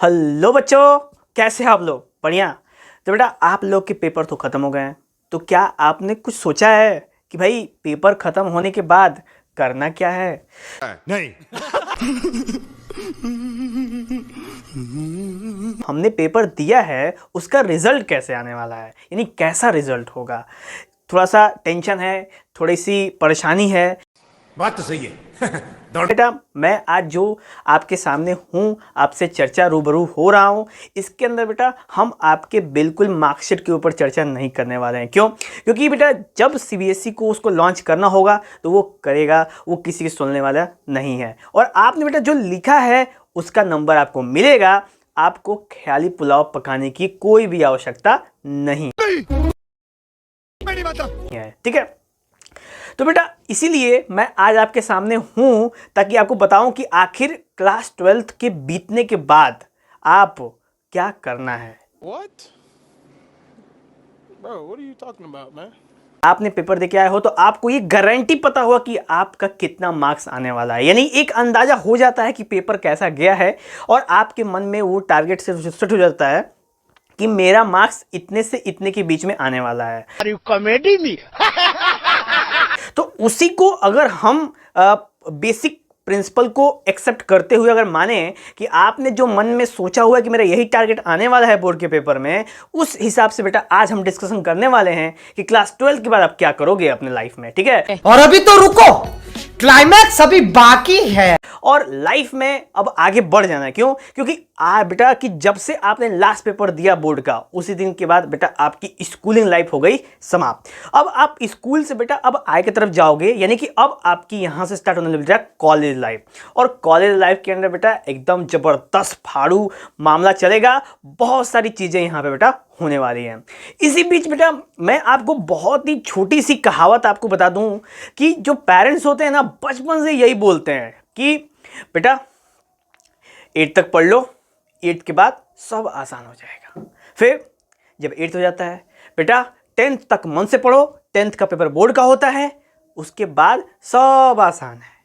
Hello बच्चों, कैसे हैं आप लोग? बढ़िया। तो बेटा आप लोग के पेपर तो ख़त्म हो गए हैं, तो क्या आपने कुछ सोचा है कि भाई पेपर ख़त्म होने के बाद करना क्या है? नहीं। हमने पेपर दिया है, उसका रिजल्ट कैसे आने वाला है, यानी कैसा रिजल्ट होगा। थोड़ा सा टेंशन है, थोड़ी सी परेशानी है। बात तो सही है। बेटा मैं आज जो आपके सामने हूँ, आपसे चर्चा रूबरू हो रहा हूँ, इसके अंदर बेटा हम आपके बिल्कुल मार्कशीट के ऊपर चर्चा नहीं करने वाले हैं। क्यों? क्योंकि बेटा जब सीबीएसई को उसको लॉन्च करना होगा तो वो करेगा, वो किसी की सुनने वाला नहीं है। और आपने बेटा जो लिखा है उसका नंबर आपको मिलेगा, आपको ख्याली पुलाव पकाने की कोई भी आवश्यकता नहीं है। ठीक है? तो बेटा इसीलिए मैं आज आपके सामने हूं ताकि आपको बताऊं कि आखिर क्लास 12th के बीतने के बाद आप क्या करना है। What? Bro, what are you talking about, man? आपने पेपर दे के आए हो तो आपको ये गारंटी पता हुआ कि आपका कितना मार्क्स आने वाला है, यानी एक अंदाजा हो जाता है कि पेपर कैसा गया है और आपके मन में वो टारगेट से सेट हो जाता है कि मेरा मार्क्स इतने से इतने के बीच में आने वाला है। कॉमेडी में तो उसी को अगर हम बेसिक प्रिंसिपल को एक्सेप्ट करते हुए अगर माने कि आपने जो मन में सोचा हुआ है कि मेरा यही टारगेट आने वाला है बोर्ड के पेपर में, उस हिसाब से बेटा आज हम डिस्कशन करने वाले हैं कि क्लास 12 के बाद आप क्या करोगे अपने लाइफ में। ठीक है? और अभी तो रुको, क्लाइमैक्स अभी बाकी है। और लाइफ में अब आगे बढ़ जाना है। क्यों? क्योंकि बेटा कि जब से आपने लास्ट पेपर दिया बोर्ड का, उसी दिन के बाद बेटा आपकी स्कूलिंग लाइफ हो गई समाप्त। अब आप स्कूल से बेटा अब आगे की तरफ जाओगे, यानी कि अब आपकी यहां से स्टार्ट होने वाली बेटा कॉलेज लाइफ। और कॉलेज लाइफ के अंदर बेटा एकदम जबरदस्त फाड़ू मामला चलेगा, बहुत सारी चीजें यहां पे बेटा होने वाली हैं। इसी बीच बेटा मैं आपको बहुत ही छोटी सी कहावत आपको बता दूं कि जो पेरेंट्स होते हैं ना, बचपन से यही बोलते हैं कि बेटा 8 तक पढ़ लो, 8 के बाद सब आसान हो जाएगा। फिर जब 8 हो जाता है बेटा 10th तक मन से पढ़ो, 10th का पेपर बोर्ड का होता है, उसके बाद सब आसान है।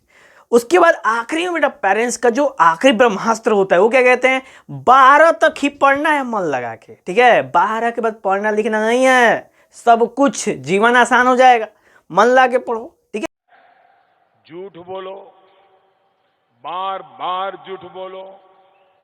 उसके बाद आखिरी में बेटा पेरेंट्स का जो आखिरी ब्रह्मास्त्र होता है वो क्या कहते हैं, 12 तक ही पढ़ना है मन लगा के। ठीक है? 12 के बाद पढ़ना लिखना नहीं है, सब कुछ जीवन आसान हो जाएगा, मन लगा के पढ़ो। ठीक है? झूठ बोलो, बार बार झूठ बोलो।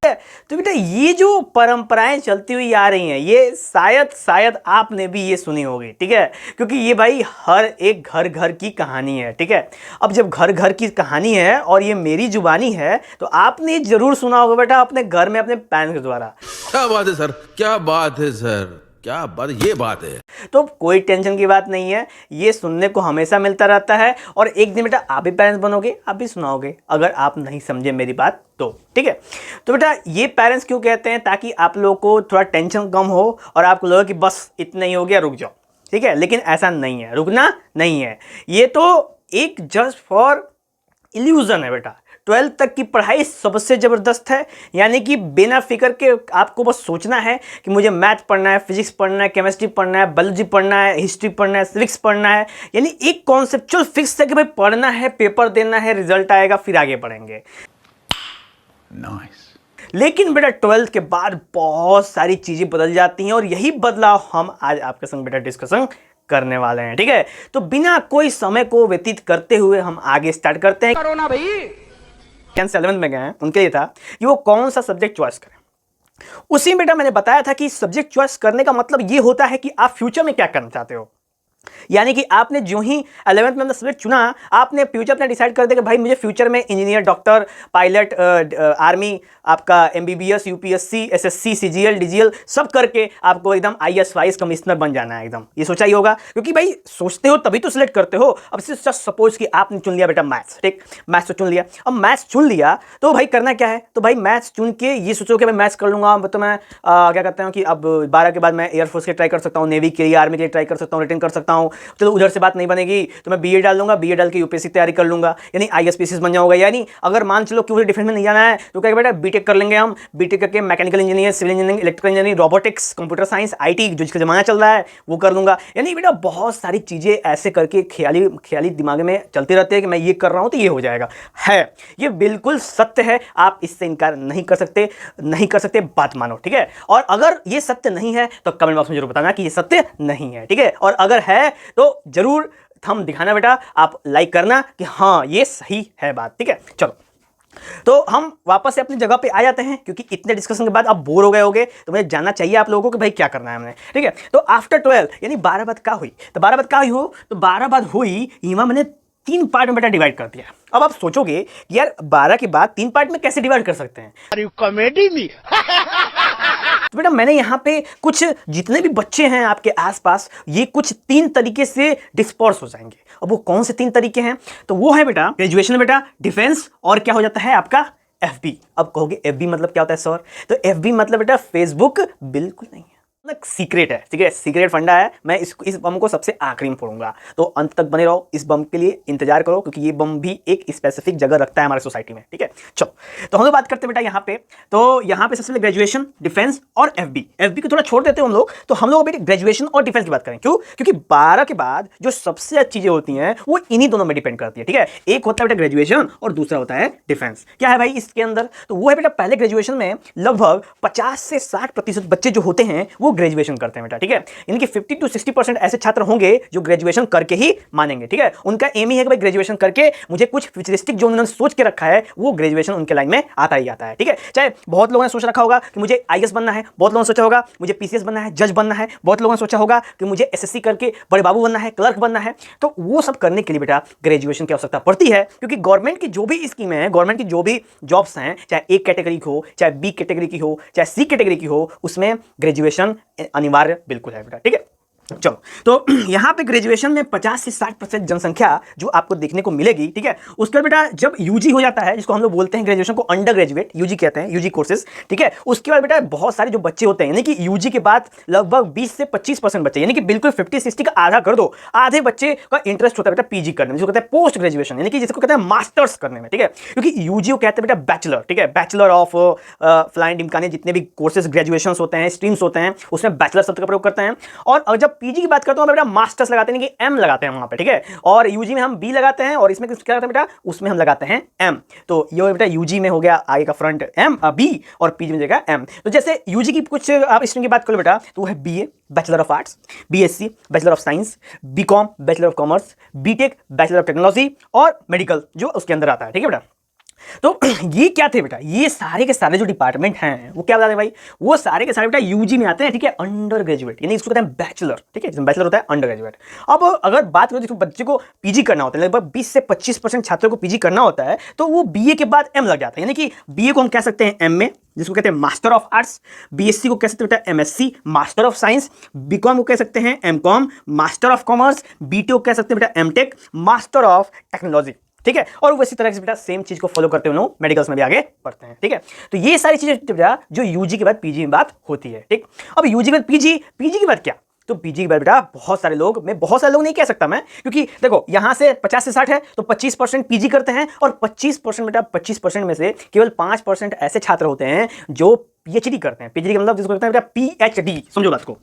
तो बेटा ये जो परंपराएं चलती हुई आ रही हैं, ये शायद आपने भी ये सुनी होगी। ठीक है? क्योंकि ये भाई हर एक घर घर की कहानी है। ठीक है? अब जब घर घर की कहानी है और ये मेरी जुबानी है तो आपने जरूर सुना होगा बेटा अपने घर में अपने पेरेंट्स के द्वारा। क्या बात है सर, क्या बात है सर, क्या बात, ये बात है। तो कोई टेंशन की बात नहीं है, ये सुनने को हमेशा मिलता रहता है और एक दिन बेटा आप भी पेरेंट्स बनोगे, आप भी सुनाओगे अगर आप नहीं समझे मेरी बात तो। ठीक है? तो बेटा ये पेरेंट्स क्यों कहते हैं, ताकि आप लोगों को थोड़ा टेंशन कम हो और आपको लगे कि बस इतना ही हो गया, रुक जाओ। ठीक है? लेकिन ऐसा नहीं है, रुकना नहीं है। ये तो एक जस्ट फॉर इल्यूजन है बेटा। 12th तक की पढ़ाई सबसे ज़बरदस्त है, यानी कि बिना फिक्र के आपको बस सोचना है कि मुझे मैथ पढ़ना है, फिजिक्स पढ़ना है, केमिस्ट्री पढ़ना है, बायोलॉजी पढ़ना है, हिस्ट्री पढ़ना है, सिविक्स पढ़ना है, यानी एक कॉन्सेप्चुअल फिक्स है कि भाई पढ़ना है, पेपर देना है, रिजल्ट आएगा, फिर आगे पढ़ेंगे। लेकिन बेटा 12th के बाद बहुत सारी चीज़ें बदल जाती हैं और यही बदलाव हम आज आपके संग बेटा डिस्कशन करने वाले हैं। ठीक है? तो बिना कोई समय को व्यतीत करते हुए हम आगे स्टार्ट करते हैं। करो ना भाई। 11th में गए हैं, उनके लिए था कि वो कौन सा सब्जेक्ट चॉइस करें। उसी में बेटा मैंने बताया था कि सब्जेक्ट चॉइस करने का मतलब ये होता है कि आप फ्यूचर में क्या करना चाहते हो। यानी कि आपने जो ही 11th में अपना सब्जेक्ट चुना, आपने फ्यूचर अपना डिसाइड कर दिया कि भाई मुझे फ्यूचर में इंजीनियर, डॉक्टर, पायलट, आर्मी, आपका एमबीबीएस, यूपीएससी, एसएससी, सीजीएल, डीजीएल सब करके आपको एकदम आईएएस वाइस कमिश्नर बन जाना है। एकदम ये सोचा ही होगा, क्योंकि भाई सोचते हो तभी तो सिलेक्ट करते हो। अब सिर्फ सपोज कि आपने चुन लिया बेटा मैथ्स। ठीक? मैथ्स तो चुन लिया। अब मैथ्स चुन लिया तो भाई करना क्या है, तो भाई मैथ्स चुन के ये सोचो कि भाई मैथ्स कर लूंगा तो मैं क्या कहता हूँ कि अब 12 के बाद मैं एयरफोर्स के ट्राई कर सकता हूँ, नेवी के लिए, आर्मी के लिए ट्राई कर सकता हूँ, रिटर्न कर सकता हूँ, सोचता हूँ चलो उधर से बात नहीं बनेगी तो मैं बीए डाल लूंगा, बीए डाल के यूपीएससी तैयारी कर लूंगा, यानी आईएएस पीसीएस बन जाऊंगा। यानी अगर मान चलो कि मुझे डिफेंस में नहीं जाना है तो क्या बेटा बीटेक कर लेंगे हम, बीटेक करके mechanical engineer, civil engineering, electrical engineering, robotics, computer science, IT जो जिसका जमाना चल रहा है वो कर लूंगा। यानी बेटा बहुत सारी चीजें ऐसे करके ख्याली दिमाग में चलते रहते हैं कि मैं ये कर रहा हूं तो ये हो जाएगा। है ये बिल्कुल सत्य है, आप इससे इनकार नहीं कर सकते, बात मानो, ठीक है। और अगर ये सत्य नहीं है तो कमेंट बॉक्स में जरूर बताना कि ये सत्य नहीं है, ठीक है। और अगर है तो जरूर थंब दिखाना बेटा, आप लाइक करना कि हाँ ये सही है बात, ठीक है। चलो तो हम वापस से अपनी जगह पे आ जाते हैं, क्योंकि इतने डिस्कशन के बाद आप बोर हो गए होगे तो मुझे जानना चाहिए आप लोगों को कि भाई क्या करना है हमने, ठीक है। तो आफ्टर 12 यानी 12 बाद का हुई, तो 12 बाद का हुई तो 12 बाद हुई यहाँ मैंने 3 पार्ट में बेटा डिवाइड कर दिया। अब आप सोचोगे कि यार 12 के बाद 3 पार्ट में कैसे डिवाइड कर सकते हैं। Are you comedy me? तो बेटा मैंने यहाँ पे कुछ जितने भी बच्चे हैं आपके आसपास ये कुछ 3 तरीके से डिस्पर्स हो जाएंगे। अब वो कौन से 3 तरीके हैं, तो वो है बेटा ग्रेजुएशन, बेटा डिफेंस, और क्या हो जाता है आपका एफबी। अब कहोगे एफबी मतलब क्या होता है सर, तो एफबी मतलब बेटा फेसबुक बिल्कुल नहीं है, सीक्रेट है, ठीक है, सीक्रेट फंडा है। मैं इस बम को सबसे आखिरी में फोड़ूंगा, तो अंत तक बने रहो, इस बम के लिए इंतजार करो, क्योंकि ये बम भी एक स्पेसिफिक जगह रखता है हमारे सोसाइटी में, ठीक है। चलो तो हम लोग बात करते हैं बेटा यहाँ पे, तो यहाँ पे सबसे पहले ग्रेजुएशन, डिफेंस और एफबी को थोड़ा छोड़ देते हैं हम लोग, तो हम लोग बेटे ग्रेजुएशन और डिफेंस की बात करें। क्यों, क्योंकि 12 के बाद जो सबसे अच्छी चीजें होती हैं वो इन्हीं दोनों में डिपेंड करती है, ठीक है। एक होता है बेटा ग्रेजुएशन और दूसरा होता है डिफेंस। क्या है भाई इसके अंदर, तो वो है बेटा पहले ग्रेजुएशन में लगभग 50 से 60% बच्चे जो होते हैं वो ग्रेजुएशन करते हैं बेटा, ठीक है। यानी कि 50 to 60% ऐसे छात्र होंगे जो ग्रेजुएशन करके ही मानेंगे, ठीक है। उनका एम ही है कि भाई ग्रेजुएशन करके मुझे कुछ फ्यूचरिस्टिक जो उन्होंने सोच के रखा है वो ग्रेजुएशन उनके लाइन में आता ही आता है, ठीक है। चाहे बहुत लोगों ने सोच रखा होगा कि मुझे आईएएस बनना है, बहुत लोगों ने सोचा होगा मुझे पीसीएस बनना है, जज बनना है, बहुत लोगों ने सोचा होगा कि मुझे एसएससी करके बड़े बाबू बनना है, क्लर्क बनना है। तो वो सब करने के लिए बेटा ग्रेजुएशन की आवश्यकता पड़ती है, क्योंकि गवर्नमेंट की जो भी स्कीमें हैं, गवर्नमेंट की जो भी जॉब्स हैं, चाहे ए कैटेगरी की हो, चाहे बी कैटेगरी की हो, चाहे सी कैटेगरी की हो, उसमें ग्रेजुएशन अनिवार्य बिल्कुल है बेटा, ठीक है। चलो तो यहाँ पे ग्रेजुएशन में 50 से 60% जनसंख्या जो आपको देखने को मिलेगी, ठीक है। उसके बाद बेटा जब यूजी हो जाता है, जिसको हम लोग बोलते हैं ग्रेजुएशन को अंडर ग्रेजुएट यूजी कहते हैं, यूजी कोर्सेज, ठीक है। उसके बाद बेटा बहुत सारे जो बच्चे होते हैं, यानी कि यूजी के बाद लगभग 20 से 25% बच्चे, यानी कि बिल्कुल 50-60 का आधा कर दो, आधे बच्चे का इंटरेस्ट होता है बेटा पीजी करने में, जिसको कहते हैं पोस्ट ग्रेजुएशन, यानी कि जिसको कहते हैं मास्टर्स करने में, ठीक है। क्योंकि यूजी को कहते हैं बेटा बैचलर, ठीक है, बैचलर ऑफ फ्लाइंग डिमकाने जितने भी कोर्सेज ग्रेजुएशन होते हैं, स्ट्रीम्स होते हैं, उसमें बैचलर शब्द का प्रयोग करते हैं। और जब पीजी की बात करते हैं मास्टर्स लगाते हैं, कि एम लगाते हैं वहां पे, ठीक है। और यूजी में हम बी लगाते हैं, और इसमें क्या लगाते हैं बेटा, उसमें हम लगाते हैं एम। तो ये बेटा यूजी में हो गया आगे का फ्रंट एम बी, और पीजी में जाएगा एम। तो जैसे यूजी की कुछ आप स्ट्रीम की बात करो बेटा, तो वो है BA bachelor of arts, BSc bachelor of science, BCom bachelor of commerce, BTech bachelor of technology, और मेडिकल जो उसके अंदर आता है, ठीक है बेटा। तो ये क्या थे बेटा, ये सारे के सारे जो डिपार्टमेंट हैं वो क्या बताते हैं भाई, वो सारे के सारे बेटा यूजी में आते हैं, ठीक है, अंडर ग्रेजुएट, यानी इसको कहते हैं बैचलर, ठीक है, जिसमें बैचलर होता है अंडर ग्रेजुएट। अब अगर बात करें जिसको बच्चे को पीजी करना होता है, लगभग 20 से 25% छात्रों को पीजी करना होता है, तो वो बीए के बाद एम लग जाता है, यानी कि बीए को हम कह सकते हैं एमए, जिसको कहते हैं मास्टर ऑफ आर्ट्स, बीएससी को कह सकते हैं बेटा MSc master of science, BCom को कह सकते हैं MCom master of commerce, BTech को कह सकते हैं बेटा एमटेक मास्टर ऑफ टेक्नोलॉजी, ठीक है। और उसी तरह से बेटा सेम चीज को फॉलो करते हुए लोग मेडिकल्स में भी आगे बढ़ते हैं, ठीक है। तो ये सारी चीजें बेटा जो यूजी के बाद पीजी में बात होती है, ठीक। अब यूजी के बाद पीजी, पीजी के बाद क्या, तो पीजी के बाद बेटा बहुत सारे लोग नहीं कह सकता मैं, क्योंकि देखो यहां से 50 से 60 है तो 25% पीजी करते हैं, और 25% बेटा 25% में से केवल 5% ऐसे छात्र होते हैं जो पीएचडी करते हैं। पीएचडी का मतलब जिसको कहते हैं बेटा पीएचडी, समझो बात को,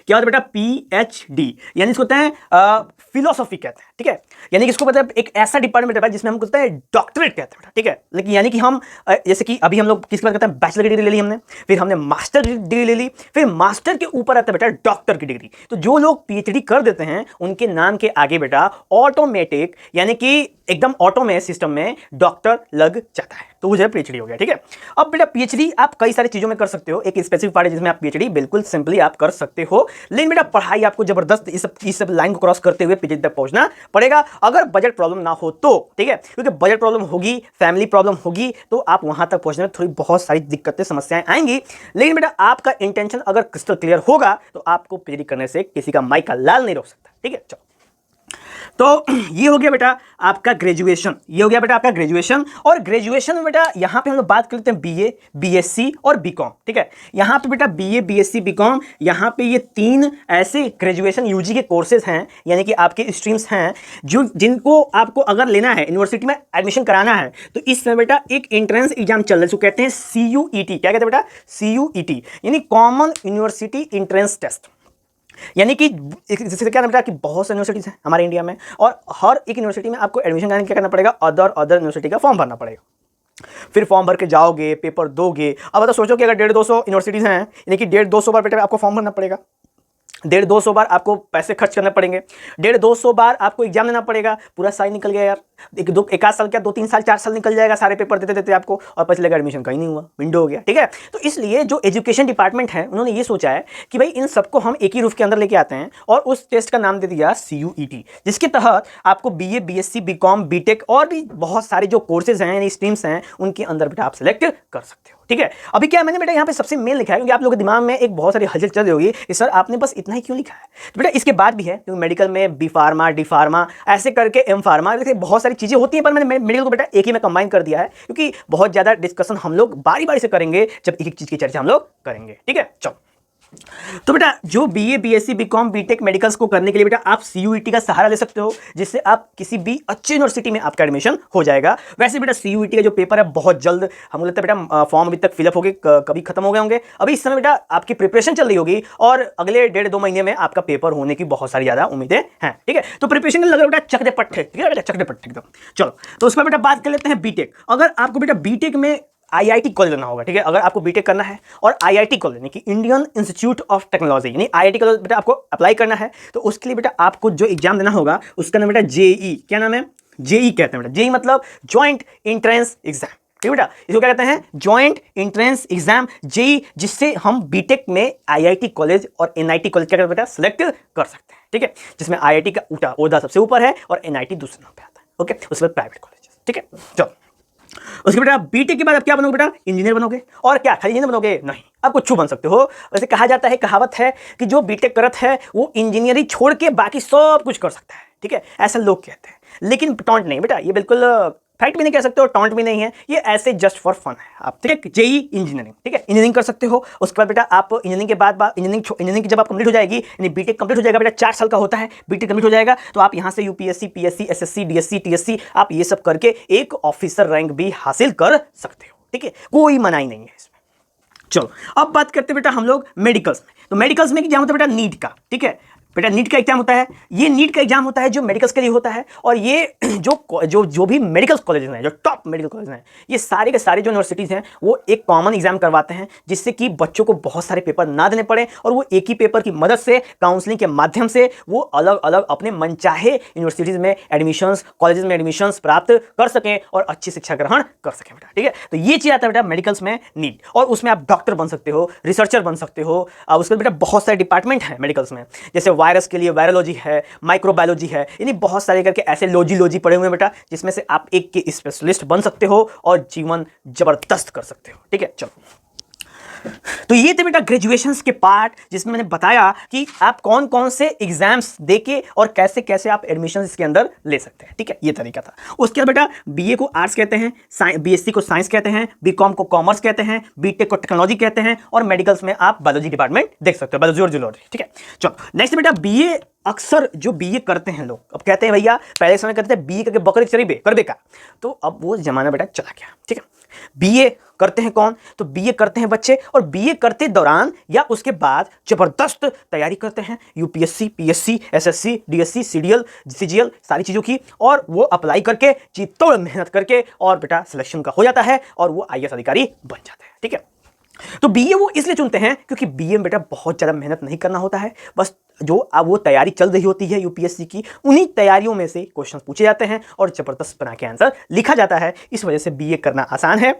क्या होता है बेटा पीएचडी, यानी इसको कहते हैं फिलोसॉफी कहते हैं, ठीक है। यानी कि इसको मतलब एक ऐसा डिपार्टमेंट है जिसमें हम कहते हैं डॉक्टरेट कहते हैं, ठीक है। लेकिन यानी कि हम जैसे कि अभी हम लोग किसकी बात करते हैं, बैचलर की डिग्री ले ली हमने, फिर हमने मास्टर की डिग्री ले ली, फिर मास्टर के ऊपर आता है बेटा डॉक्टर की डिग्री। तो जो लोग पीएचडी कर देते हैं उनके नाम के आगे बेटा ऑटोमेटिक, यानी कि एकदम ऑटो में सिस्टम में डॉक्टर लग जाता है, तो वो जो है पीएचडी हो गया, ठीक है। अब बेटा पीएचडी आप कई सारी चीजों में कर सकते हो, एक स्पेसिफिक पार्ट है जिसमें आप पीएचडी बिल्कुल सिंपली आप कर सकते हो, लेकिन बेटा पढ़ाई आपको जबरदस्त इस सब लाइन को क्रॉस करते हुए पीएचडी तक पहुंचना पड़ेगा, अगर बजट प्रॉब्लम ना हो तो, ठीक है। क्योंकि बजट प्रॉब्लम होगी, फैमिली प्रॉब्लम होगी, तो आप वहां तक पहुंचने में थोड़ी बहुत सारी दिक्कतें समस्याएं आएंगी, लेकिन बेटा आपका इंटेंशन अगर क्रिस्टल क्लियर होगा तो आपको पीएचडी करने से किसी का माई का लाल नहीं रोक सकता, ठीक है। चलो तो ये हो गया बेटा आपका ग्रेजुएशन, ये हो गया बेटा आपका ग्रेजुएशन। और ग्रेजुएशन में बेटा यहाँ पे हम लोग बात कर लेते हैं बीए, बीएससी और बीकॉम, ठीक है। यहाँ पे बेटा बीए, बीएससी, बीकॉम, यहाँ पे ये 3 ऐसे ग्रेजुएशन यूजी के कोर्सेज हैं, यानी कि आपके स्ट्रीम्स हैं जो जिनको आपको अगर लेना है, यूनिवर्सिटी में एडमिशन कराना है, तो इस समय बेटा एक एंट्रेंस एग्जाम चल रहा है जिसको कहते हैं CUET। क्या कहते हैं बेटा? CUET यानी कॉमन यूनिवर्सिटी एंट्रेंस टेस्ट। यानी कि जैसे क्या बेटा कि बहुत सारी यूनिवर्सिटीज हैं हमारे इंडिया में, और हर एक यूनिवर्सिटी में आपको एडमिशन कराने क्या करना पड़ेगा? अदर यूनिवर्सिटी का फॉर्म भरना पड़ेगा। फिर फॉर्म भर के जाओगे, पेपर दोगे। अब तो सोचो कि अगर 150-200 यूनिवर्सिटीज़ हैं, यानी कि 150-200 बार बेटा आपको फॉर्म भरना पड़ेगा, 150-200 बार आपको पैसे खर्च करने पड़ेंगे, 150-200 बार आपको एग्जाम देना पड़ेगा। पूरा साल निकल गया यार, एक आध साल क्या 2-3 साल 4 साल निकल जाएगा सारे पेपर देते देते आपको, और पता चलेगा एडमिशन कहीं नहीं हुआ, विंडो हो गया, ठीक है। तो इसलिए जो एजुकेशन डिपार्टमेंट है उन्होंने ये सोचा है कि भाई इन सबको हम एक ही रूफ के अंदर लेके आते हैं, और उस टेस्ट का नाम दे दिया CUET, जिसके तहत आपको BA, BSc, BCom, BTech और भी बहुत सारे जो कोर्सेज हैं यानी स्ट्रीम्स हैं उनके अंदर बेटा आप सेलेक्ट कर सकते हो, ठीक है। अभी क्या मैंने बेटा यहाँ पे सबसे मेन लिखा है क्योंकि आप लोगों के दिमाग में एक बहुत सारी हलचल चल रही होगी कि सर आपने बस इतना ही क्यों लिखा है। तो बेटा इसके बाद भी है, क्योंकि मेडिकल में B फार्मा, D फार्मा ऐसे करके M फार्मा, जैसे बहुत सारी चीज़ें होती हैं, पर मैंने मेडिकल को बेटा एक ही में कंबाइन कर दिया है क्योंकि बहुत ज़्यादा डिस्कशन हम लोग बारी बारी से करेंगे जब एक एक चीज़ की चर्चा हम लोग करेंगे, ठीक है। चलो, तो बेटा जो BA, BSc, BCom, BTech medicals को करने के लिए बेटा आप CUET का सहारा ले सकते हो, जिससे आप किसी भी अच्छी यूनिवर्सिटी में आपका एडमिशन हो जाएगा। वैसे बेटा CUET का जो पेपर है बहुत जल्द, हम लगता है बेटा फॉर्म अभी तक फिलअप हो गए, कभी खत्म हो गए होंगे। अभी इस समय बेटा आपकी प्रिपरेशन चल रही होगी और अगले 1.5-2 महीने में आपका पेपर होने की बहुत सारी ज़्यादा उम्मीदें हैं, ठीक है। तो प्रिपरेशन लग रहा है बेटा चकदे पट्टे, ठीक है बेटा, चकदे पट्टे एकदम। चलो, तो उसमें बेटा बात कर लेते हैं BTech। अगर आपको बेटा BTech में IIT कॉलेज लेना होगा, ठीक है। अगर आपको BTech करना है और IIT कॉलेज यानी कि इंडियन इंस्टीट्यूट ऑफ टेक्नोलॉजी यानी IIT कॉलेज बेटा आपको अप्लाई करना है, तो उसके लिए बेटा आपको जो एग्जाम देना होगा उसका नाम बेटा JEE। क्या नाम है? JEE कहते हैं बेटा। JEE मतलब ज्वाइंट एंट्रेंस एग्जाम, ठीक है बेटा। इसको क्या कहते हैं? ज्वाइंट एंट्रेंस एग्जाम, JEE, जिससे हम BTech में IIT कॉलेज और NIT कॉलेज क्या करते हैं बेटा सेलेक्ट कर सकते हैं, ठीक है। जिसमें IIT का ओहदा सबसे ऊपर है और NIT दूसरे नंबर पे आता है, ओके। उसके बाद प्राइवेट कॉलेज, ठीक है। चलो, उसके बेटा BTech के बाद आप क्या बनोगे बेटा? इंजीनियर बनोगे। और क्या खाली इंजीनियर बनोगे? नहीं, आप कुछ बन सकते हो। वैसे कहा जाता है, कहावत है कि जो BTech करत है वो इंजीनियरिंग छोड़ के बाकी सब कुछ कर सकता है, ठीक है, ऐसा लोग कहते हैं। लेकिन टॉन्ट नहीं बेटा, ये बिल्कुल फैक्ट भी नहीं कह सकते हो, टॉन्ट भी नहीं है, ये ऐसे जस्ट फॉर फन है आप, ठीक है। JEE इंजीनियरिंग, ठीक है, इंजीनियरिंग कर सकते हो। उसके बाद बेटा आप इंजीनियरिंग के बाद इंजीनियरिंग जब आप कंप्लीट हो जाएगी, यानी BTech कंप्लीट हो जाएगा बेटा, 4 साल का होता है, BTech कंप्लीट हो जाएगा तो आप यहाँ से UPSC, PSC, SSC, DSC, TSC आप ये सब करके एक ऑफिसर रैंक भी हासिल कर सकते हो, ठीक है, कोई मनाही नहीं है इसमें। चलो, अब बात करते हैं बेटा हम लोग मेडिकल्स में। तो मेडिकल्स में एग्जाम होता है बेटा नीट का, ठीक है बेटा। नीट का एग्जाम होता है, ये नीट का एग्जाम होता है जो मेडिकल्स के लिए होता है। और ये जो भी मेडिकल कॉलेजेस हैं, जो टॉप मेडिकल कॉलेज हैं, ये सारे के सारे जो यूनिवर्सिटीज़ हैं वो एक कॉमन एग्जाम करवाते हैं, जिससे कि बच्चों को बहुत सारे पेपर ना देने पड़े और वो एक ही पेपर की मदद से काउंसलिंग के माध्यम से वो अलग अलग अपने मनचाहे यूनिवर्सिटीज़ में एडमिशन्स, कॉलेजेस में एडमिशन्स प्राप्त कर सकें और अच्छी शिक्षा ग्रहण कर सकें बेटा, ठीक है। तो ये चीज़ आता है बेटा मेडिकल्स में नीट, और उसमें आप डॉक्टर बन सकते हो, रिसर्चर बन सकते हो। अब उसके बेटा बहुत सारे डिपार्टमेंट हैं मेडिकल्स में, जैसे वायरस के लिए वायरोलॉजी है, माइक्रोबायोलॉजी है, यानी बहुत सारे करके ऐसे लॉजी पड़े हुए हैं बेटा, जिसमें से आप एक के स्पेशलिस्ट बन सकते हो और जीवन जबरदस्त कर सकते हो, ठीक है। चलो, तो ये थे बेटा ग्रेजुएशंस के पार्ट, जिसमें मैंने बताया कि आप कौन कौन से एग्जाम्स देके और कैसे कैसे आप एडमिशन इसके अंदर ले सकते हैं, ठीक है, ये तरीका था। उसके बाद बेटा BA को आर्ट्स कहते हैं, BSc को साइंस कहते हैं, BCom को कॉमर्स कहते हैं, BTech को टेक्नोलॉजी कहते हैं, और मेडिकल्स में आप बायोलॉजी डिपार्टमेंट देख सकते हो, बायोलॉजी और जूलॉजी, ठीक है। चलो, नेक्स्ट बेटा BA अक्सर जो BA करते हैं लोग, अब कहते हैं भैया पहले समय करते थे BA करके बकरी चरी कर बेकार, तो अब वो जमाना बेटा चला गया, ठीक है। BA करते हैं कौन? तो BA करते हैं बच्चे, और BA करते दौरान या उसके बाद जबरदस्त तैयारी करते हैं UPSC, PSC, SSC, DSC, CGL सारी चीज़ों की, और वो अप्लाई करके जीतोड़ मेहनत करके और बेटा सिलेक्शन का हो जाता है और वो IAS अधिकारी बन जाते हैं, ठीक है। तो BA वो इसलिए चुनते हैं क्योंकि BA में बेटा बहुत ज़्यादा मेहनत नहीं करना होता है, बस जो अब वो तैयारी चल रही होती है UPSC की, उन्हीं तैयारियों में से क्वेश्चन पूछे जाते हैं और जबरदस्त बना के आंसर लिखा जाता है। इस वजह से BA करना आसान है,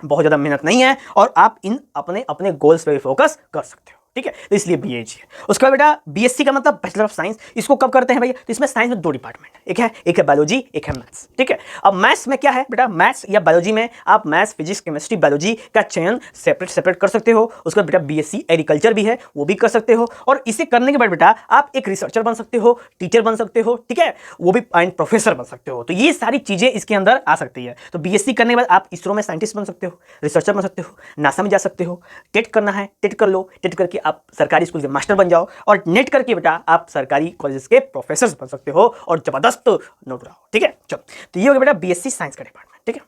बहुत ज़्यादा मेहनत नहीं है, और आप इन अपने अपने गोल्स पे भी फोकस कर सकते हो, ठीक है, तो इसलिए बीएच है। उसके बाद बेटा बीएससी का मतलब बैचलर ऑफ साइंस। इसको कब करते हैं भैया? तो इसमें साइंस में दो डिपार्टमेंट है, एक है बायोलॉजी, एक है मैथ्स। ठीक है, अब मैथ्स में क्या है बेटा? मैथ्स या बायोलॉजी में आप मैथ्स, फिजिक्स, केमिस्ट्री, बायोलॉजी का चयन सेपरेट कर सकते हो। उसके बाद बेटा बीएससी एग्रीकल्चर भी है, वो भी कर सकते हो। और इसे करने के बाद बेटा आप एक रिसर्चर बन सकते हो, टीचर बन सकते हो, ठीक है, वो भी एंड प्रोफेसर बन सकते हो। तो ये सारी चीजें इसके अंदर आ सकती है। तो बीएससी करने के बाद आप इसरो में साइंटिस्ट बन सकते हो, रिसर्चर बन सकते हो, नासा में जा सकते हो। टेट करना है, टेट कर लो, टेट करके आप सरकारी स्कूल के मास्टर बन जाओ, और नेट करके बेटा आप सरकारी कॉलेजेस के प्रोफेसर बन सकते हो और जबरदस्त नोट रहो। ठीक है, चलो, तो ये हो गया बेटा बीएससी साइंस का डिपार्टमेंट। ठीक है,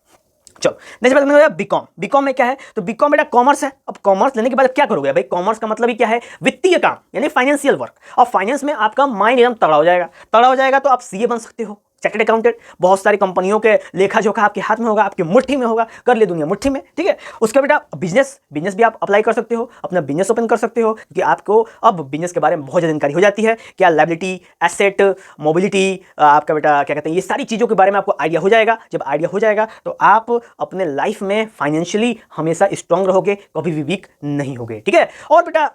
चलो नेक्स्ट बात में बीकॉम। बीकॉम में क्या है? तो बीकॉम बेटा कॉमर्स है। अब कॉमर्स लेने के बाद क्या करोगे भाई? कॉमर्स का मतलब ही क्या है? वित्तीय काम, यानी फाइनेंशियल वर्क। और फाइनेंस में आपका माइंड एकदम तगड़ा हो जाएगा। तगड़ा हो जाएगा तो आप सीए बन सकते हो, चार्टर्ड अकाउंटेंट। बहुत सारी कंपनियों के लेखा जोखा आपके हाथ में होगा, आपकी मुट्ठी में होगा, कर ले दुनिया मुट्ठी में। ठीक है, उसका बेटा बिजनेस भी आप अप्लाई कर सकते हो, अपना बिजनेस ओपन कर सकते हो, क्योंकि आपको अब बिजनेस के बारे में बहुत ज़्यादा जानकारी हो जाती है। क्या लायबिलिटी, एसेट, मोबिलिटी, आपका बेटा क्या कहते हैं, ये सारी चीज़ों के बारे में आपको आइडिया हो जाएगा। जब आइडिया हो जाएगा तो आप अपने लाइफ में फाइनेंशियली हमेशा स्ट्रांग रहोगे, कभी भी वीक नहीं होगे। ठीक है, और बेटा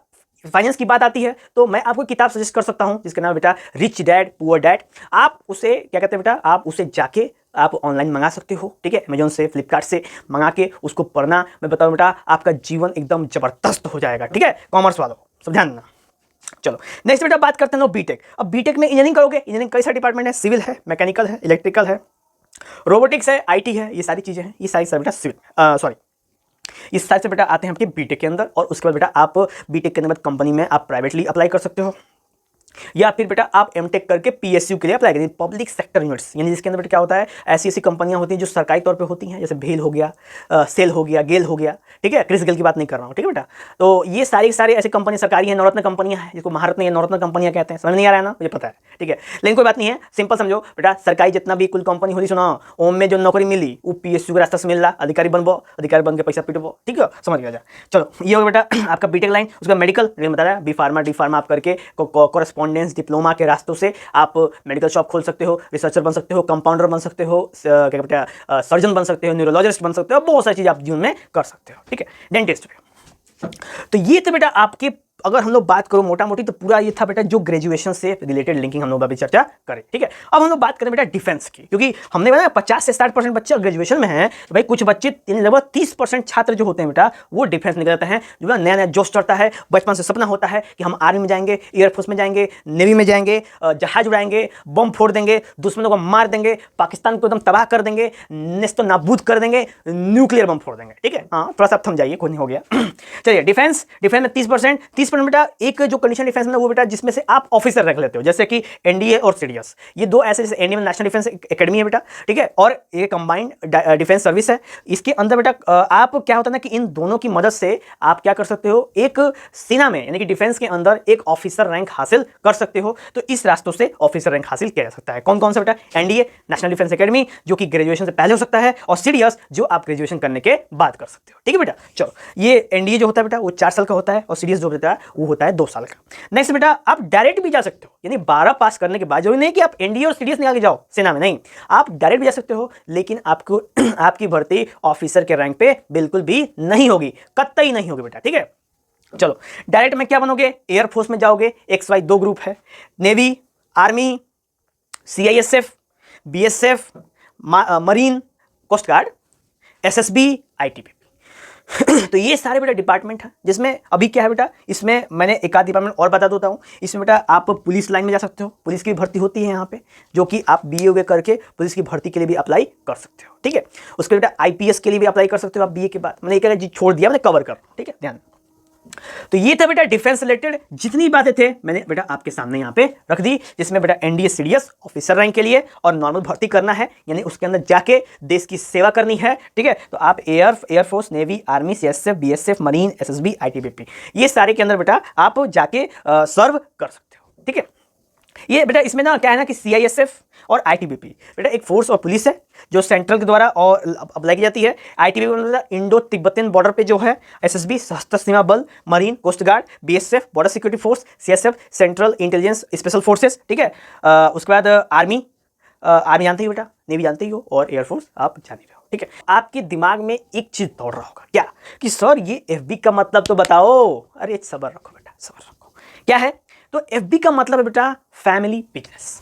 फाइनेंस की बात आती है तो मैं आपको किताब सजेस्ट कर सकता हूं जिसका नाम बेटा रिच डैड पुअर डैड। आप उसे क्या कहते हैं बेटा, आप उसे जाके आप ऑनलाइन मंगा सकते हो। ठीक है, अमेजोन से, फ्लिपकार्ट से मंगा के उसको पढ़ना। मैं बताऊं बेटा आपका जीवन एकदम जबरदस्त हो जाएगा। ठीक है, कॉमर्स वालों सब ध्यान देना। चलो नेक्स्ट बेटा बात करते हैं बीटेक। अब बीटेक में इंजीनियरिंग करोगे। इंजीनियरिंग कई सारे डिपार्टमेंट है, सिविल है, मैकेनिकल है, इलेक्ट्रिकल है, रोबोटिक्स है, आईटी है, ये सारी चीज़ें हैं। ये सारी बेटा सिविल सॉरी इस साइड से बेटा आते हैं आपके बीटेक के अंदर। और उसके बाद बेटा आप बीटेक के अंदर कंपनी में आप प्राइवेटली अप्लाई कर सकते हो, या फिर बेटा आप एमटेक करके पीएसयू के लिए अप्लाई करेंगे, पब्लिक सेक्टर यूनिट्स। यानी जिसके अंदर बेटा क्या होता है, ऐसी कंपनियां होती हैं जो सरकारी तौर पे होती हैं, जैसे भेल हो गया, सेल हो गया, गेल हो गया। ठीक है, क्रिस गेल की बात नहीं कर रहा हूँ। ठीक है बेटा, तो ये सारी ऐसी कंपनी सरकारी है, नवरत्न कंपनियां हैं, जिसको महारत्न या नवरत्न कंपनियां कहते हैं। समझ नहीं आ रहा है ना, मुझे पता है। ठीक है, लेकिन कोई बात नहीं है, सिंपल समझो बेटा, सरकारी जितना भी कुल कंपनी होती सुना, ओम में जो नौकरी मिली वो पीएसयू के रास्ते से मिल रहा, अधिकारी बनबो, अधिकारी बन के पैसा पिटबो। ठीक है, समझ गया जा। चलो ये हो बेटा आपका बीटेक लाइन। उसका मेडिकल बताया, बी फार्मा, डी फार्मा आप करके कॉरेस्पॉन्डेंस डिप्लोमा के रास्तों से आप मेडिकल शॉप खोल सकते हो, रिसर्चर बन सकते हो, कंपाउंडर बन सकते हो, क्या कहते हैं सर्जन बन सकते हो, न्यूरोलॉजिस्ट बन सकते हो, बहुत सारी चीज़ आप जीवन में कर सकते हो। ठीक है, डेंटिस्ट पे। तो ये तो बेटा आपके, अगर हम लोग बात करो मोटा मोटी, तो पूरा ये था बेटा जो ग्रेजुएशन से रिलेटेड लिंकिंग हम लोग अभी चर्चा करें। ठीक है, अब हम लोग बात करें बेटा डिफेंस की, क्योंकि हमने बताया 50 से 60% बच्चे ग्रेजुएशन में हैं, तो भाई कुछ बच्चे लगभग 30% छात्र जो होते हैं बेटा वो डिफेंस निकल जाते हैं। जो नया नया जोश चढ़ता है, बचपन से सपना होता है कि हम आर्मी में जाएंगे, एयरफोर्स में जाएंगे, नेवी में जाएंगे, जहाज उड़ाएंगे, बम फोड़ देंगे, दुश्मनों को मार देंगे, पाकिस्तान को एकदम तबाह कर देंगे, नेस्तो नाबूद कर देंगे, न्यूक्लियर बम फोड़ देंगे। ठीक है, हाँ थोड़ा सा थम जाइए, कोई नहीं हो गया। चलिए डिफेंस में 30% बेटा एक जो कंडीशन डिफेंस में वो बेटा जिसमें से आप ऑफिसर रख लेते हो, जैसे कि एनडीए और सीडीएस, ये दो ऐसे, जैसे एनडीए में नेशनल डिफेंस एकेडमी है बेटा। ठीक है, और ये कंबाइंड डिफेंस सर्विस है। इसके अंदर बेटा आप क्या होता है ना कि इन दोनों की मदद से आप क्या कर सकते हो, एक सेना में यानी कि डिफेंस के अंदर एक ऑफिसर रैंक हासिल कर सकते हो। तो इस रास्तों से ऑफिसर रैंक हासिल किया जा सकता है। कौन कौन सा बेटा? एनडीए नेशनल डिफेंस एकेडमी, जो कि ग्रेजुएशन से पहले हो सकता है, और सीडीएस जो आप ग्रेजुएशन करने के बाद कर सकते हो। ठीक है बेटा, चलो ये एनडीए जो होता है बेटा वो 4 साल का होता है, और सीडीएस जो होता है वो होता है 2 साल का। नेक्स्ट बेटा आप डायरेक्ट भी जा सकते हो, यानी 12 पास करने के बाद, जरूरी नहीं कि आप एनडीए और सीडीएस निकाल के जाओ सेना में, नहीं, आप डायरेक्ट भी जा सकते हो, लेकिन आपको आपकी भर्ती ऑफिसर के रैंक पे बिल्कुल भी नहीं होगी, कतई नहीं होगी बेटा। ठीक है, चलो डायरेक्ट में क्या बनोगे, एयरफोर्स में जाओगे, XY 2 ग्रुप है, navy, army, CISF, BSF, marine, coast guard, SSB, ITBP। तो ये सारे बेटा डिपार्टमेंट हैं, जिसमें अभी क्या है बेटा, इसमें मैंने एक आध डिपार्टमेंट और बता देता हूँ। इसमें बेटा आप पुलिस लाइन में जा सकते हो, पुलिस की भर्ती होती है यहाँ पे, जो कि आप BA करके पुलिस की भर्ती के लिए भी अप्लाई कर सकते हो। ठीक है, उसके बेटा IPS के लिए भी अप्लाई कर सकते हो आप BA के बाद। मैंने एक जी छोड़ दिया, मैंने कवर कर। ठीक है, ध्यान। तो ये था बेटा डिफेंस रिलेटेड जितनी बातें थे मैंने बेटा आपके सामने यहाँ पे रख दी, जिसमें बेटा एनडीए सीडीएस ऑफिसर रैंक के लिए और नॉर्मल भर्ती करना है, यानी उसके अंदर जाके देश की सेवा करनी है। ठीक है, तो आप air force, navy, army, CSF, BSF, marine, SSB, ITBP, ये सारे के अंदर बेटा आप जाके सर्व कर सकते हो। ठीक है, ये बेटा इसमें ना क्या है ना कि CISF और ITBP बेटा एक फोर्स और पुलिस है जो सेंट्रल के द्वारा और अप्लाई की जाती है। ITBP मतलब इंडो तिब्बतियन बॉर्डर पे जो है, SSB सशस्त्र सीमा बल, marine, coast guard, BSF border security force, CSF central intelligence special forces. ठीक है, उसके बाद आर्मी जानते ही बेटा, नेवी जानते ही हो, और एयरफोर्स आप जानते हो। ठीक है, आपके दिमाग में एक चीज दौड़ रहा होगा, क्या कि सर ये FB का मतलब तो बताओ। अरे सब्र रखो बेटा, सबर रखो। क्या है? तो FB का मतलब है बेटा फैमिली बिजनेस,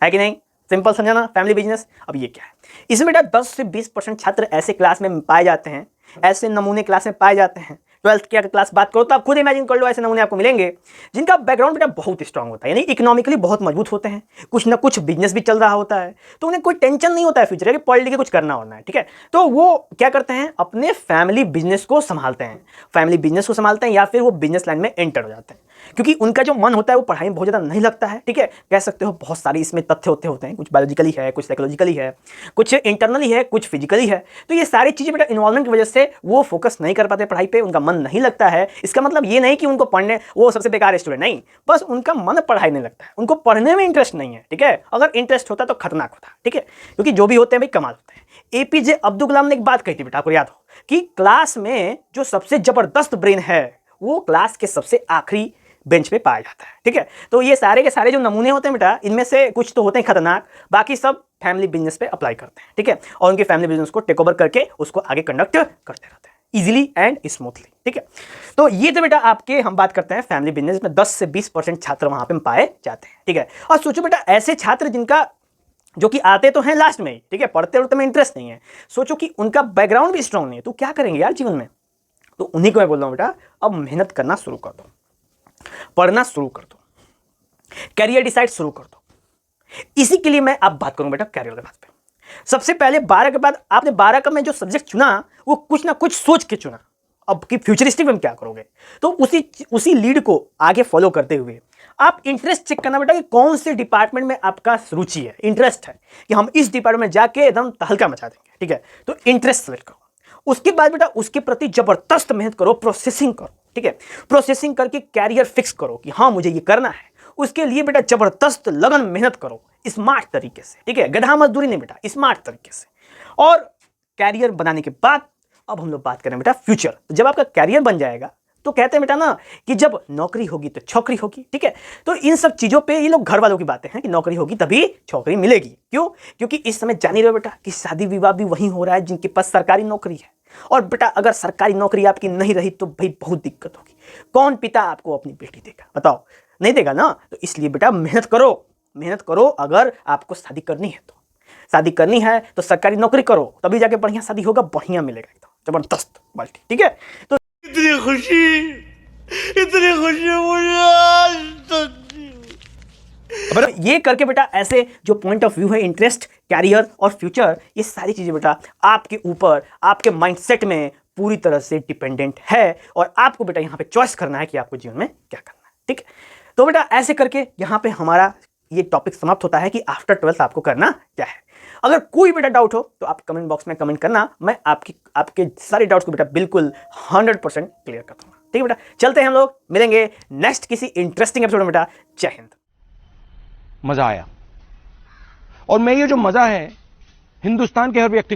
है कि नहीं? सिंपल समझा ना, फैमिली बिजनेस। अब ये क्या है? इसमें बेटा 10 से 20% छात्र ऐसे क्लास में पाए जाते हैं, ऐसे नमूने क्लास में पाए जाते हैं। 12th की अगर क्लास बात करो तो आप खुद इमेजिन कर लो, ऐसे नमूने आपको मिलेंगे जिनका बैकग्राउंड बेटा बहुत स्ट्रांग होता है, यानी इकोनॉमिकली बहुत मजबूत होते हैं, कुछ ना कुछ बिजनेस भी चल रहा होता है, तो उन्हें कोई टेंशन नहीं होता है फ्यूचर कि पढ़ लिख के कुछ करना होना है, ठीक है? तो वो क्या करते हैं? अपने फैमिली बिजनेस को संभालते हैं, फैमिली बिजनेस को संभालते हैं, या फिर वो बिजनेस लाइन में एंटर हो जाते हैं, क्योंकि उनका जो मन होता है वो पढ़ाई में बहुत ज़्यादा नहीं लगता है, ठीक है? कह सकते हो बहुत सारी इसमें तथ्य होते हैं, कुछ बायोलॉजिकली है, कुछ साइकोलॉजिकली है, कुछ इंटरनली है, कुछ फिजिकली है। तो ये सारी चीज़ें बेटा इन्वॉल्वमेंट की वजह से वो फोकस नहीं कर पाते पढ़ाई पे, उनका मन नहीं लगता है। इसका मतलब ये नहीं कि उनको पढ़ने वो सबसे बेकार स्टूडेंट, नहीं, बस उनका मन पढ़ाई नहीं लगता है, उनको पढ़ने में इंटरेस्ट नहीं है, ठीक है? अगर इंटरेस्ट होता तो खतरनाक होता, ठीक है? क्योंकि जो भी होते हैं भाई कमाल होते हैं। APJ अब्दुल कलाम ने एक बात कही थी बेटा, आपको याद हो, कि क्लास में जो सबसे जबरदस्त ब्रेन है वो क्लास के सबसे आखिरी बेंच पे पाया जाता है, ठीक है? तो ये सारे के सारे जो नमूने होते हैं बेटा, इनमें से कुछ तो होते हैं खतरनाक, बाकी सब फैमिली बिजनेस पे अप्लाई करते हैं, ठीक है? और उनके फैमिली बिजनेस को टेक ओवर करके उसको आगे कंडक्ट करते रहते हैं इजीली एंड स्मूथली, ठीक है? तो ये तो बेटा आपके हम बात करते हैं फैमिली बिजनेस में 10 से 20% छात्र वहां पे पाए जाते हैं, ठीक है? और सोचो बेटा ऐसे छात्र जिनका जो कि आते तो हैं लास्ट में ही, ठीक है, पढ़ते उड़ते में इंटरेस्ट नहीं है, सोचो कि उनका बैकग्राउंड भी स्ट्रांग नहीं है, तो क्या करेंगे यार जीवन में? तो उन्हीं को मैं बोल रहा हूं बेटा, अब मेहनत करना शुरू कर दो, पढ़ना शुरू कर दो, कैरियर डिसाइड शुरू कर दो। इसी के लिए मैं अब बात करूं बेटा कैरियर के बात पे। सबसे पहले 12 के बाद आपने 12 का में जो सब्जेक्ट चुना वो कुछ ना कुछ सोच के चुना, अब कि फ्यूचरिस्टिक में क्या करोगे, तो उसी लीड को आगे फॉलो करते हुए आप इंटरेस्ट चेक करना बेटा कि कौन से डिपार्टमेंट में आपका रुचि है, इंटरेस्ट है कि हम इस डिपार्टमेंट में जाके एकदम तहलका मचा देंगे, ठीक है? तो इंटरेस्ट सेलेक्ट करो। उसके बाद बेटा उसके प्रति जबरदस्त मेहनत करो, प्रोसेसिंग करो, ठीक है? प्रोसेसिंग करके कैरियर फिक्स करो कि हाँ मुझे ये करना है। उसके लिए बेटा जबरदस्त लगन मेहनत करो स्मार्ट तरीके से, ठीक है? गधा मजदूरी नहीं बेटा, स्मार्ट तरीके से। और कैरियर बनाने के बाद अब हम लोग बात करें बेटा फ्यूचर। तो जब आपका कैरियर बन जाएगा तो कहते हैं बेटा ना कि जब नौकरी होगी तो छोकरी होगी, ठीक है? तो इन सब चीजों पे ये लोग घर वालों की बातें हैं कि नौकरी होगी तभी छोकरी मिलेगी। क्यों? क्योंकि इस समय जान ही रहे हो बेटा कि शादी विवाह भी वही हो रहा है जिनके पास सरकारी नौकरी है। और बेटा अगर सरकारी नौकरी आपकी नहीं रही तो भाई बहुत दिक्कत होगी। कौन पिता आपको अपनी बेटी देगा? बताओ, नहीं देगा ना। तो इसलिए बेटा मेहनत करो, मेहनत करो। अगर आपको शादी करनी है तो शादी करनी है तो सरकारी नौकरी करो, तभी जाके बढ़िया शादी होगा, बढ़िया मिलेगा एकदम जबरदस्त बाल्टी, ठीक है? तो इतनी खुशी मुझे आज तक। ये करके बेटा ऐसे जो पॉइंट ऑफ व्यू है इंटरेस्ट, कैरियर और फ्यूचर, ये सारी चीजें बेटा आपके ऊपर, आपके माइंडसेट में पूरी तरह से डिपेंडेंट है और आपको बेटा यहाँ पे चॉइस करना है कि आपको जीवन में क्या करना है, ठीक है? तो बेटा ऐसे करके यहाँ पे हमारा ये टॉपिक समाप्त होता है कि आफ्टर 12th आपको करना क्या है। अगर कोई बेटा डाउट हो तो आप कमेंट बॉक्स में कमेंट करना, मैं आपके सारे डाउट्स को बेटा बिल्कुल 100% क्लियर कर दूंगा, ठीक है बेटा? चलते हैं हम लोग, मिलेंगे नेक्स्ट किसी इंटरेस्टिंग एपिसोड में बेटा। जय हिंद। मजा आया, और मैं ये जो मजा है हिंदुस्तान के हर व्यक्ति को